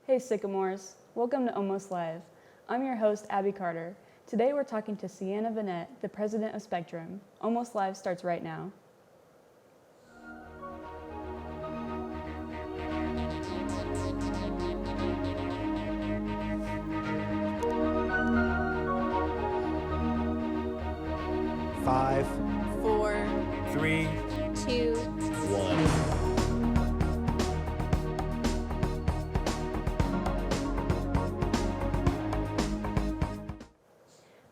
Hey Sycamores, welcome to Almost Live. I'm your host, Abby Carter. Today we're talking to Sienna Vannette, the president of Spectrum. Almost Live starts right now. Five, 4, 3, 2, 1.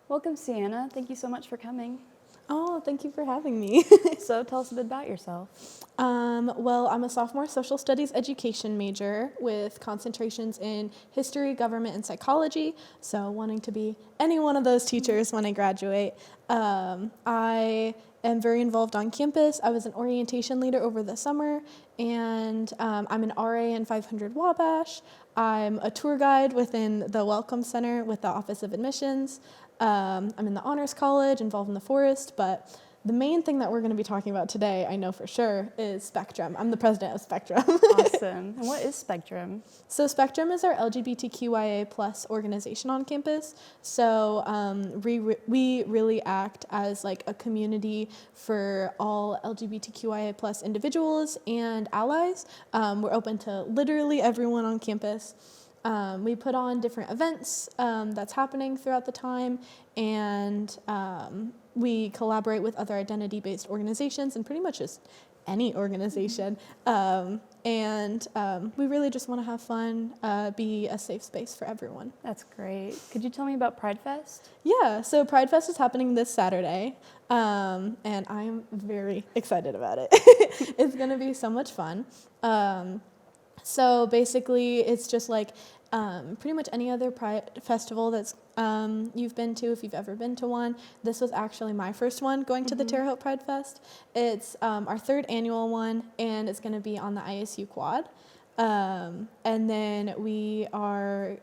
Welcome Sienna, thank you so much for coming. Oh, thank you for having me. So tell us a bit about yourself. Well, I'm a sophomore social studies education major with concentrations in history, government, and psychology. So wanting to be any one of those teachers when I graduate. I am very involved on campus. I was an orientation leader over the summer, and I'm an RA in 500 Wabash. I'm a tour guide within the Welcome Center with the Office of Admissions. I'm in the Honors College, involved in the forest, but the main thing that we're going to be talking about today, I know for sure, is Spectrum. I'm the president of Spectrum. Awesome. And what is Spectrum? So Spectrum is our LGBTQIA plus organization on campus. So we really act as like a community for all LGBTQIA plus individuals and allies. We're open to literally everyone on campus. We put on different events that's happening throughout the time, and we collaborate with other identity-based organizations and pretty much just any organization. And we really just want to have fun, be a safe space for everyone. That's great. Could you tell me about Pride Fest? Yeah, so Pride Fest is happening this Saturday, and I'm very excited about it. It's going to be so much fun. So basically, it's just like pretty much any other Pride festival that's you've been to, if you've ever been to one. This was actually my first one, going to the Terre Haute Pride Fest. It's our third annual one, and it's going to be on the ISU quad. And then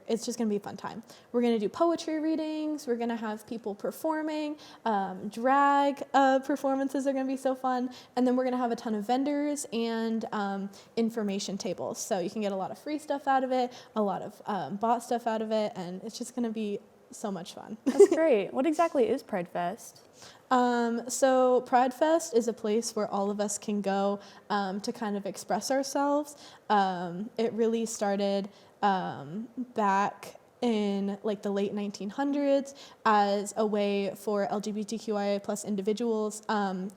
it's just going to be a fun time. We're going to do poetry readings. We're going to have people performing. Drag performances are going to be so fun. And then we're going to have a ton of vendors and information tables. So you can get a lot of free stuff out of it, a lot of bought stuff out of it, and it's just going to be so much fun. That's great. What exactly is Pride Fest? So Pride Fest is a place where all of us can go to kind of express ourselves. It really started back in like the late 1900s as a way for LGBTQIA plus individuals.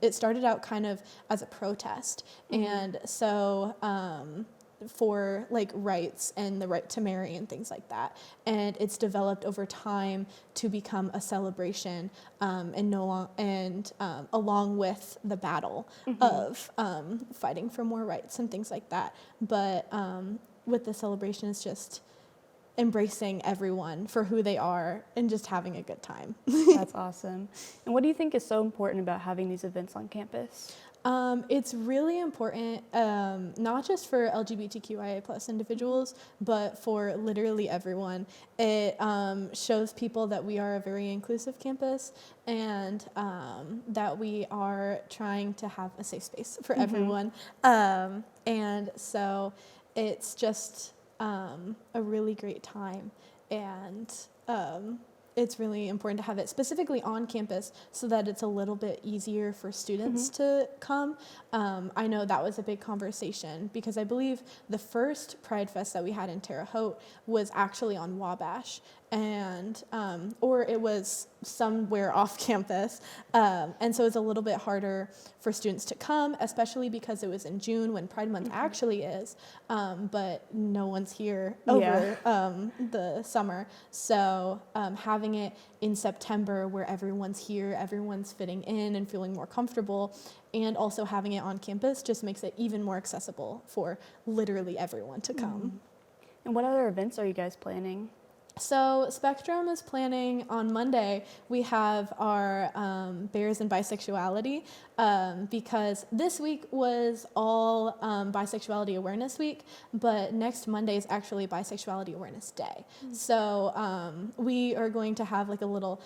It started out kind of as a protest. And so for like rights and the right to marry and things like that, and it's developed over time to become a celebration, along with the battle of fighting for more rights and things like that. But with the celebration, it's just embracing everyone for who they are and just having a good time. That's awesome. And what do you think is so important about having these events on campus? It's really important, not just for LGBTQIA plus individuals, but for literally everyone. It shows people that we are a very inclusive campus, and that we are trying to have a safe space for everyone. And so it's just a really great time, and it's really important to have it specifically on campus so that it's a little bit easier for students to come. I know that was a big conversation because I believe the first Pride Fest that we had in Terre Haute was actually on Wabash, and or it was somewhere off campus, and so it's a little bit harder for students to come, especially because it was in June when Pride Month actually is, but no one's here over the summer. So having it in September where everyone's here, everyone's fitting in and feeling more comfortable, and also having it on campus just makes it even more accessible for literally everyone to come. And what other events are you guys planning? So Spectrum is planning on Monday, we have our Bears and Bisexuality, because this week was all Bisexuality Awareness Week, but next Monday is actually Bisexuality Awareness Day. So we are going to have like a little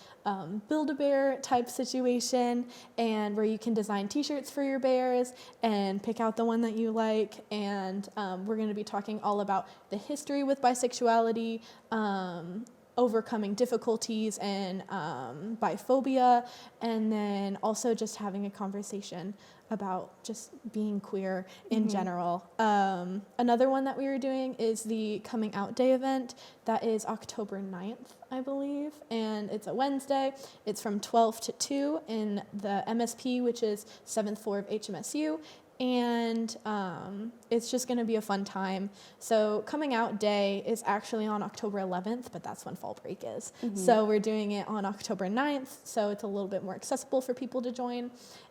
Build-A-Bear type situation, and where you can design t-shirts for your bears and pick out the one that you like, and we're going to be talking all about the history with bisexuality, overcoming difficulties and biphobia, and then also just having a conversation about just being queer in general. Another one that we were doing is the Coming Out Day event. That is October 9th, I believe, and it's a Wednesday. It's from 12 to 2 in the MSP, which is 7th floor of HMSU. And it's just going to be a fun time. So Coming Out Day is actually on October 11th, but that's when fall break is. So we're doing it on October 9th, so it's a little bit more accessible for people to join.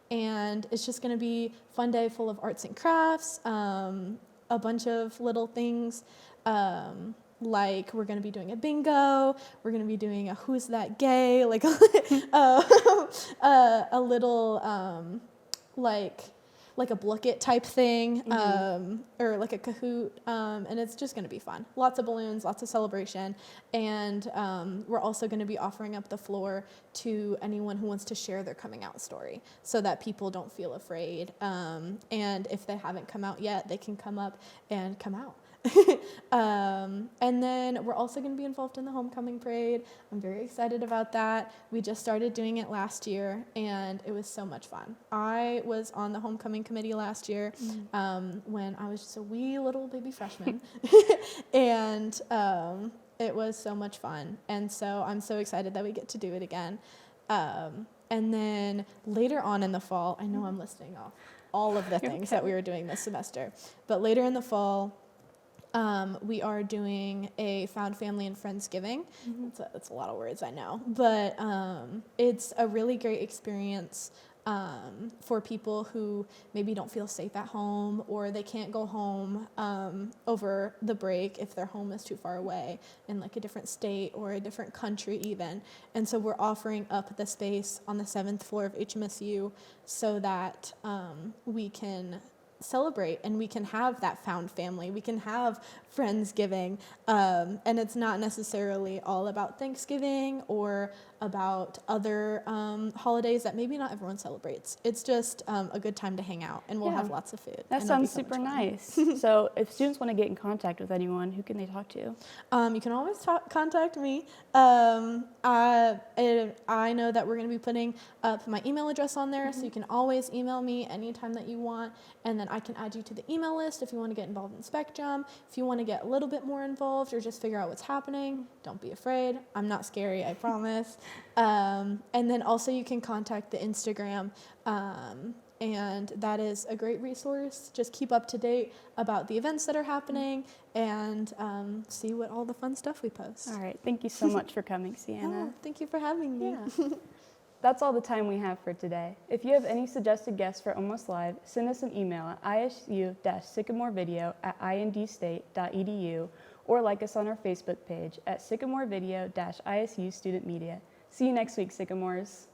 And it's just going to be a fun day full of arts and crafts, a bunch of little things. Like we're going to be doing a bingo, we're going to be doing a who's that gay, like a little like a book it type thing, or like a Kahoot, and it's just going to be fun. Lots of balloons, lots of celebration, and we're also going to be offering up the floor to anyone who wants to share their coming out story, so that people don't feel afraid, and if they haven't come out yet, they can come up and come out. And then we're also going to be involved in the homecoming parade. I'm very excited about that. We just started doing it last year, and it was so much fun. I was on the homecoming committee last year when I was just a wee little baby freshman, and it was so much fun. And so I'm so excited that we get to do it again. And then later on in the fall, I know I'm listing off all of the things that we were doing this semester, but later in the fall, we are doing a Found Family and Friendsgiving. That's a lot of words, I know. But it's a really great experience for people who maybe don't feel safe at home, or they can't go home over the break if their home is too far away in like a different state or a different country even. And so we're offering up the space on the 7th floor of HMSU so that we can celebrate and we can have that found family, we can have Friendsgiving, and it's not necessarily all about Thanksgiving or about other holidays that maybe not everyone celebrates. It's just a good time to hang out, and we'll have lots of food. That sounds super nice. So if students want to get in contact with anyone, who can they talk to? You can always contact me. I know that we're going to be putting up my email address on there, so you can always email me anytime that you want, and then I can add you to the email list if you want to get involved in Spectrum. If you want to get a little bit more involved or just figure out what's happening, don't be afraid. I'm not scary, I promise. And then also you can contact the Instagram, and that is a great resource. Just keep up to date about the events that are happening and see what all the fun stuff we post. All right. Thank you so much for coming, Sienna. Oh, thank you for having me. Yeah. That's all the time we have for today. If you have any suggested guests for Almost Live, send us an email at isu-sycamorevideo@indstate.edu or like us on our Facebook page at sycamorevideo-isu student media. See you next week, Sycamores.